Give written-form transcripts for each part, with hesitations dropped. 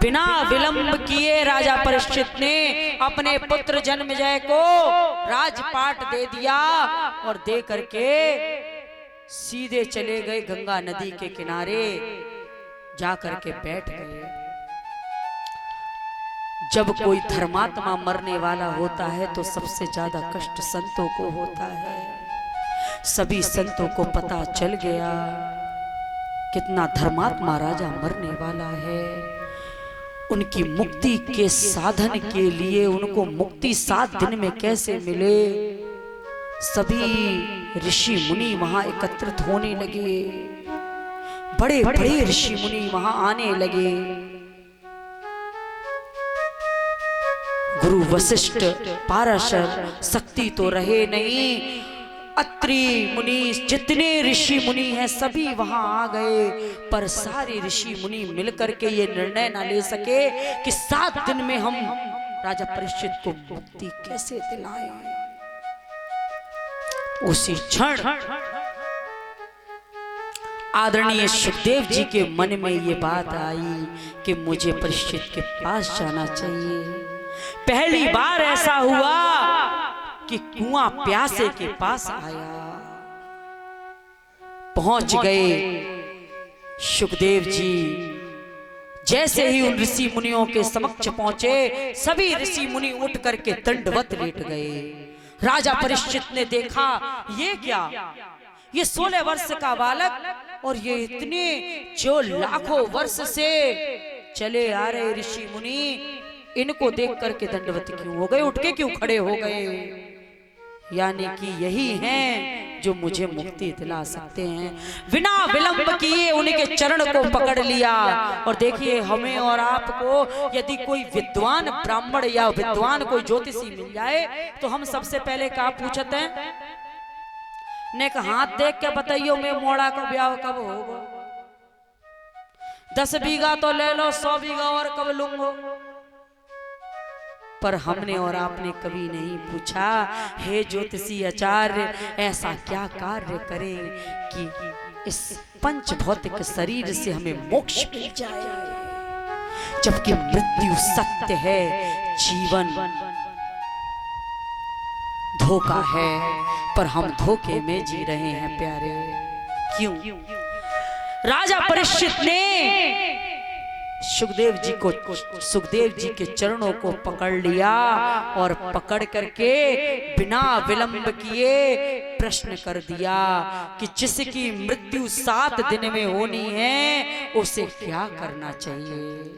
बिना विलंब किए राजा परीक्षित ने अपने पुत्र जन्मेजय को राजपाट दे दिया और दे करके सीधे चले गए गंगा नदी के किनारे जा करके बैठ गए। जब कोई धर्मात्मा मरने वाला होता है तो सबसे ज्यादा कष्ट संतों को होता है। सभी संतों को पता चल गया कितना धर्मात्मा राजा मरने वाला है। उनकी मुक्ति के साधन के लिए उनको मुक्ति 7 दिन में कैसे मिले, सभी ऋषि मुनि वहां एकत्रित होने लगे। बड़े बड़े ऋषि मुनि वहां आने लगे। गुरु वशिष्ठ पाराशर शक्ति तो रहे नहीं, अत्रि मुनि जितने ऋषि मुनि हैं सभी वहां आ गए। पर सारे ऋषि मुनि मिलकर के ये निर्णय ना ले सके कि 7 दिन में हम राजा परीक्षित को मुक्ति कैसे दिलाएं। उसी क्षण आदरणीय सुखदेव जी के मन में ये बात आई कि मुझे परीक्षित के पास जाना चाहिए। पहली बार ऐसा हुआ कि कुआं प्यासे के पास आया। पहुंच गए सुखदेव जी। जैसे ही उन ऋषि मुनियों के समक्ष पहुंचे सभी ऋषि मुनि उठ करके दंडवत लेट गए। राजा परीक्षित ने देखा ये क्या, ये 16 वर्ष का बालक और ये इतने जो लाखों वर्ष से चले आ रहे ऋषि मुनि, इनको देख करके दंडवत क्यों हो गए, उठ के क्यों खड़े हो गए। यानी कि यही हैं जो मुझे मुक्ति दिला सकते हैं। बिना विलंब किए उनके चरण को पकड़ लिया। और देखिए हमें और आपको यदि कोई विद्वान ब्राह्मण या विद्वान कोई ज्योतिषी मिल जाए तो हम सबसे पहले क्या पूछते हैं, ने का हाथ देख के बताइयो मैं मोड़ा का ब्याह कब होगा, 10 बीघा तो ले लो, 100 बीघा और कब लूंगो। पर हमने और आपने कभी नहीं पूछा, हे ज्योतिषी आचार्य ऐसा क्या कार्य करें कि इस पंच भौतिक शरीर से हमें मोक्ष मिल जाए। जबकि मृत्यु सत्य है, जीवन धोखा है, पर हम धोखे में जी रहे हैं प्यारे। क्यों? राजा परीक्षित ने सुखदेव जी के चरणों को पकड़ लिया और पकड़ करके बिना विलंब किए प्रश्न कर दिया कि जिसकी मृत्यु 7 दिन में होनी है उसे क्या करना चाहिए।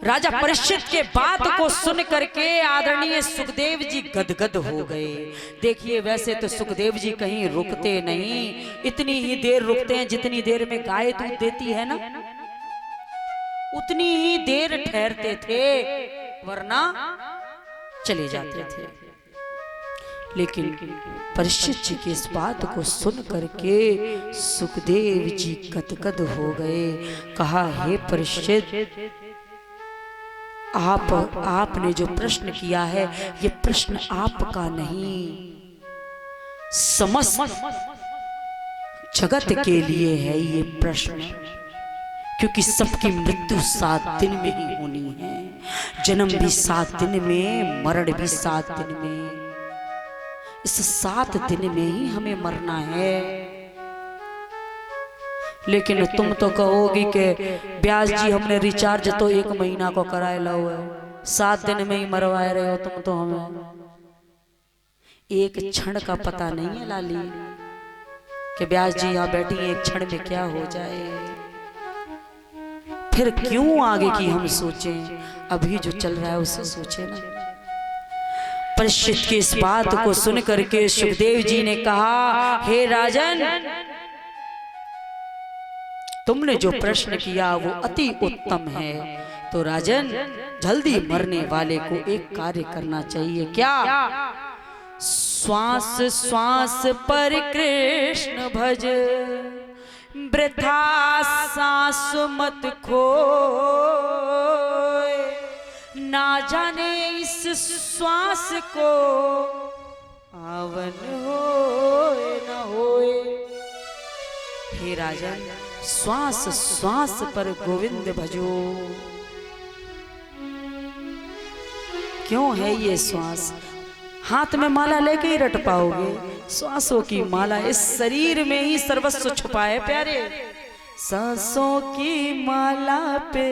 राजा परीक्षित के बात को सुन करके आदरणीय सुखदेव जी गदगद हो गए। देखिए वैसे तो सुखदेव जी कहीं रुकते नहीं, इतनी ही देर रुकते हैं जितनी देर में गाय दूध देती है ना, उतनी ही देर ठहरते थे, वरना चले जाते थे। लेकिन परीक्षित जी की इस बात को सुन करके सुखदेव जी गदगद हो गए। कहा, हे परीक्षित, आपने जो प्रश्न किया है ये प्रश्न आपका नहीं, समस्त जगत के लिए है ये प्रश्न। क्योंकि सबकी मृत्यु 7 दिन में ही होनी है, जन्म भी 7 दिन में, मरण भी 7 दिन में। इस 7 दिन में ही हमें मरना है। लेकिन तुम तो कहोगी कि ब्यास जी हमने रिचार्ज तो 1 महीना को कराए लो है, 7 दिन में ही मरवाए रहे हो तुम तो हमें। एक क्षण का पता नहीं है लाली कि ब्यास जी यहाँ बैठी एक क्षण में क्या हो जाए। फिर क्यों आगे की हम सोचें, अभी जो चल रहा है उसे सोचे ना। परीक्षित की इस बात को सुन करके सुखदेव जी ने कहा, हे राजन, तुमने जो प्रश्न किया वो अति उत्तम है। तो राजन, जल्दी मरने वाले को एक कार्य करना चाहिए। क्या? श्वास श्वास पर कृष्ण भज, वृथा सांस मत खोए, ना जाने इस श्वास को आवन होए न होए। हे राजन, श्वास श्वास पर गोविंद भजो। क्यों है ये श्वास? हाथ में माला लेके ही रट पाओगे। श्वासों की माला इस शरीर में ही सर्वस्व छुपा है प्यारे। सांसों की माला पे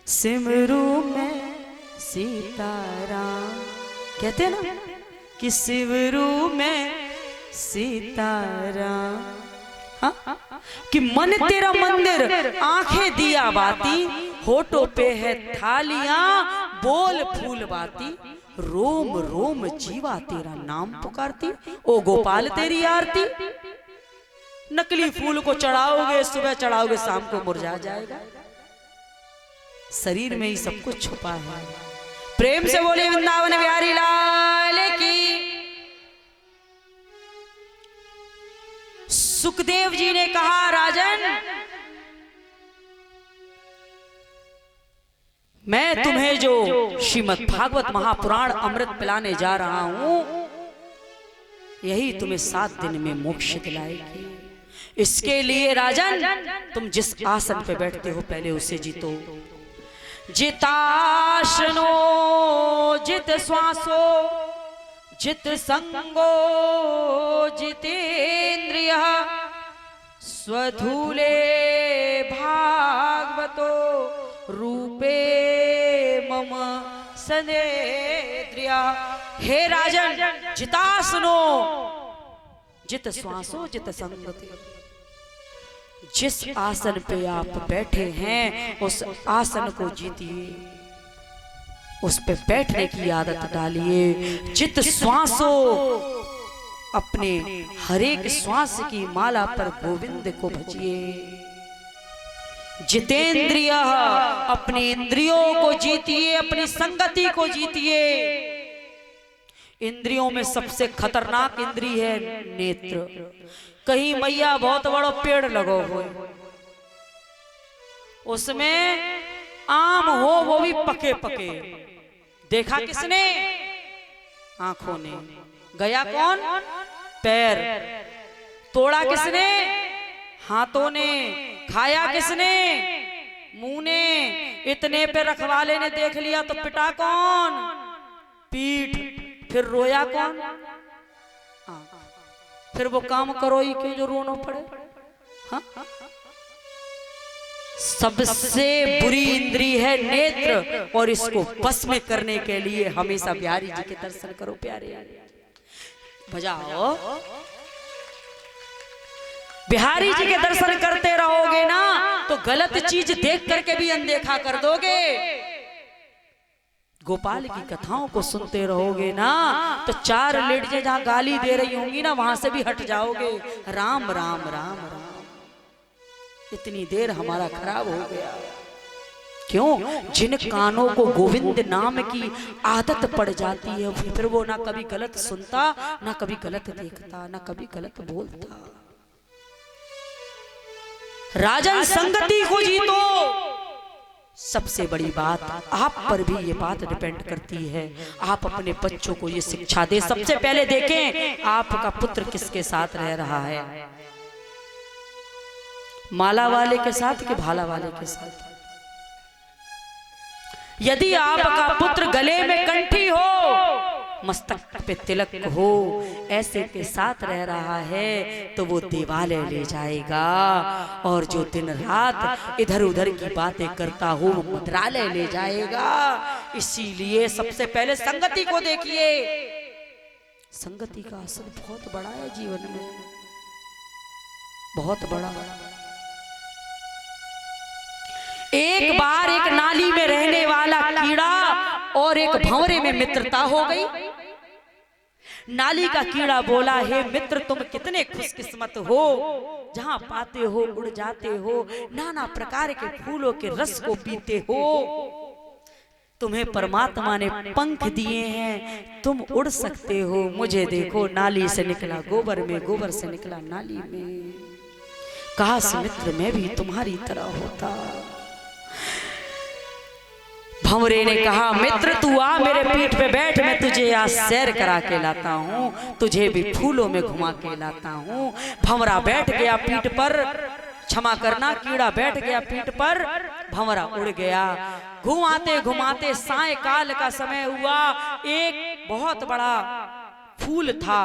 सिमरू में सीताराम, कहते हैं ना कि सिमरू में सीताराम। हाँ? कि मन तेरा मंदिर, आंखें दिया बाती, होठों पे है थालियां, बोल फूल बाती, रोम रोम जीवा तेरा नाम पुकारती, ओ गोपाल तेरी आरती। नकली फूल को चढ़ाओगे, सुबह चढ़ाओगे, शाम को मुरझा जाएगा। शरीर में ही सब कुछ छुपा है। प्रेम से बोले वृंदावन बिहारी लाल की। सुखदेव जी ने कहा, राजन मैं तुम्हें जो श्रीमद् भागवत महापुराण अमृत पिलाने जा रहा हूं, यही तुम्हें 7 दिन में मोक्ष दिलाएगी। इसके लिए राजन तुम जिस आसन पे बैठते हो पहले उसे जीतो। जिताशनो जित श्वासो जित संगो जितेन्द्रिय स्वधूले भागवतो रूपे मम सनेद्रिया। हे राजन, जितासनो जित श्वासो जित संगति। जिस आसन पे आप बैठे हैं उस आसन को जीतिए, उस पे बैठने की आदत डालिए। जित श्वासो, अपने हर एक श्वास की माला पर गोविंद को भजिए। जितेंद्रिय, अपनी इंद्रियों को जीतिए, अपनी संगति को जीतिए। इंद्रियों में सबसे खतरनाक इंद्री है नेत्र। कहीं मैया बहुत बड़ा पेड़ लगो हुए, उसमें आम हो, वो भी पके पके। देखा किसने? आंखों ने। गया कौन? पैर। तोड़ा किसने? हाथों ने। खाया किसने? मुंह ने। इतने पे रखवाले ने देख लिया तो पिटा कौन? पीठ। फिर रोया कौन? फिर वो काम करो ही क्यों जो रोना पड़े? हाँ? सबसे बुरी इंद्री है नेत्र, और इसको बस में करने के लिए हमेशा बिहारी जी के दर्शन करो प्यारे। बजाओ। बिहारी जी के दर्शन करते रहोगे ना तो गलत चीज देख करके भी अनदेखा कर दोगे। गोपाल की कथाओं को सुनते रहोगे ना तो 4 लेडीजें जहां गाली दे रही होंगी ना वहां से भी हट जाओगे। राम राम राम राम। इतनी देर हमारा खराब हो गया। क्यों? जिन कानों को गोविंद नाम की आदत पड़ जाती है फिर वो ना कभी गलत सुनता, ना कभी गलत देखता, ना कभी गलत बोलता। राजन, संगति को जीतो। सबसे बड़ी बात, आप पर भी ये बात डिपेंड करती है। आप अपने बच्चों को ये शिक्षा दे। सबसे पहले देखें आपका पुत्र किसके साथ रह रहा है, माला वाले के साथ कि भाला वाले के साथ। यदि आपका पुत्र गले में कंठी हो, मस्तक पे तिलक हो, ऐसे के साथ रह रहा है तो वो देवालय ले जाएगा, और जो दिन रात इधर उधर की बातें करता हो वो मंत्रालय ले जाएगा। इसीलिए सबसे पहले संगति को देखिए। संगति का असर बहुत बड़ा है जीवन में, बहुत बड़ा। एक बार एक नाली में रहने वाला कीड़ा और एक भंवरे में मित्रता हो गई। नाली का कीड़ा बोला, हे मित्र, तुम कितने खुशकिस्मत हो, जहां पाते हो उड़ जाते हो, नाना प्रकार के फूलों के रस को पीते हो। तुम्हें परमात्मा ने पंख दिए हैं, तुम उड़ सकते हो। मुझे देखो, नाली से निकला गोबर में, गोबर से निकला नाली में। काश मित्र मैं भी तुम्हारी तरह होता। भंवरे ने कहा, मित्र तू आ मेरे पीठ पे बैठ, मैं तुझे आज सैर करा के लाता हूँ, तुझे भी फूलों में घुमा के लाता हूँ। भंवरा बैठ गया पीठ पर, क्षमा करना। कीड़ा बैठ गया पीठ पर, भंवरा उड़ गया। घुमाते घुमाते सायकाल का समय हुआ। एक बहुत बड़ा फूल था,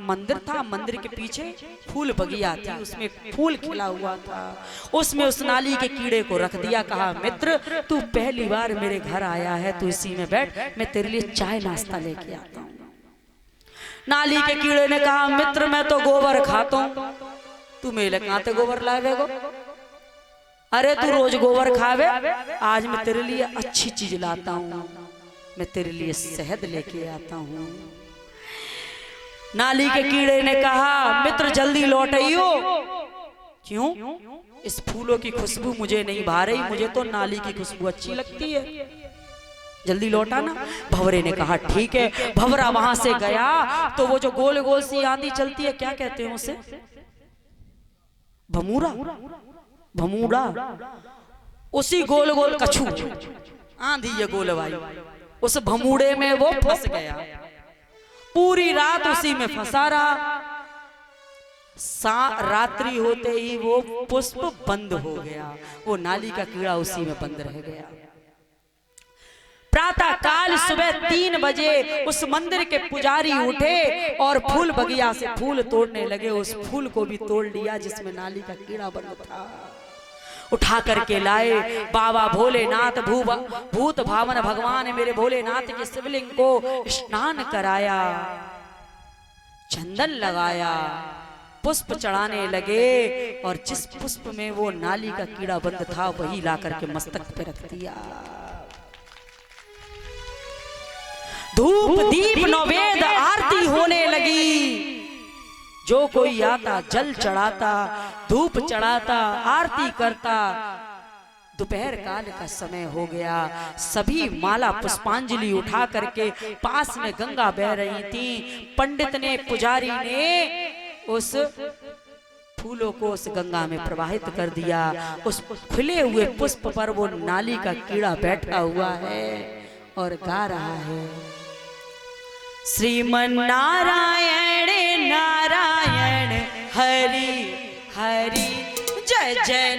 मंदिर था, मंदिर के पीछे फूल बगिया थी, उसमें फूल खिला हुआ था। उसमें उस नाली के कीड़े को रख दिया। कहा, मित्र तू पहली बार मेरे घर आया है, तू इसी में बैठ, मैं तेरे लिए चाय नाश्ता लेके आता हूँ। नाली के कीड़े ने कहा, मित्र मैं तो गोबर खाता हूँ, तू मेरे कहाँ ते गोबर लावे गो? अरे तू रोज गोबर खावे, आज मैं तेरे लिए अच्छी चीज लाता हूँ, मैं तेरे लिए शहद लेके आता हूँ। नाली के कीड़े ने कहा, मित्र जल्दी लौट आइयो। क्यों? इस फूलों की खुशबू मुझे नहीं भा रही, मुझे तो नाली की खुशबू अच्छी लगती है, जल्दी लौटा ना। भंवरे ने कहा, ठीक है। भंवरा वहां से गया तो वो जो गोल गोल सी आंधी चलती है, क्या कहते हैं उसे? भमूरा, भमूड़ा। उसी गोल गोल कछू आंधी ये गोल वाली, उस भमूड़े में वो फंस गया। पूरी रात उसी में फंसा रहा। रात्रि होते ही वो पुष्प बंद हो गया, वो नाली का कीड़ा उसी में बंद रह गया। प्रातः काल सुबह 3 बजे उस मंदिर के पुजारी उठे और फूल बगिया से फूल तोड़ने लगे। उस फूल को भी तोड़ लिया जिसमें नाली का कीड़ा बंद था, उठा करके लाए। बाबा भोलेनाथ भूत भावन भगवान मेरे भोलेनाथ के शिवलिंग को स्नान कराया, चंदन लगाया, पुष्प चढ़ाने लगे और जिस पुष्प में वो नाली का कीड़ा बंद था वही ला करके मस्तक पे रख दिया। धूप दीप नैवेद आरती होने लगी। जो कोई आता जल चढ़ाता, धूप चढ़ाता, आरती करता। दोपहर काल का समय हो गया। सभी माला पुष्पांजलि उठा करके, पास में गंगा बह रही थी। पंडित ने, पुजारी ने उस फूलों को उस गंगा में प्रवाहित कर दिया। उस खुले हुए पुष्प पर वो नाली का कीड़ा बैठा हुआ है और गा रहा है, श्रीमन नारायण नारायण हरि हरि जय जय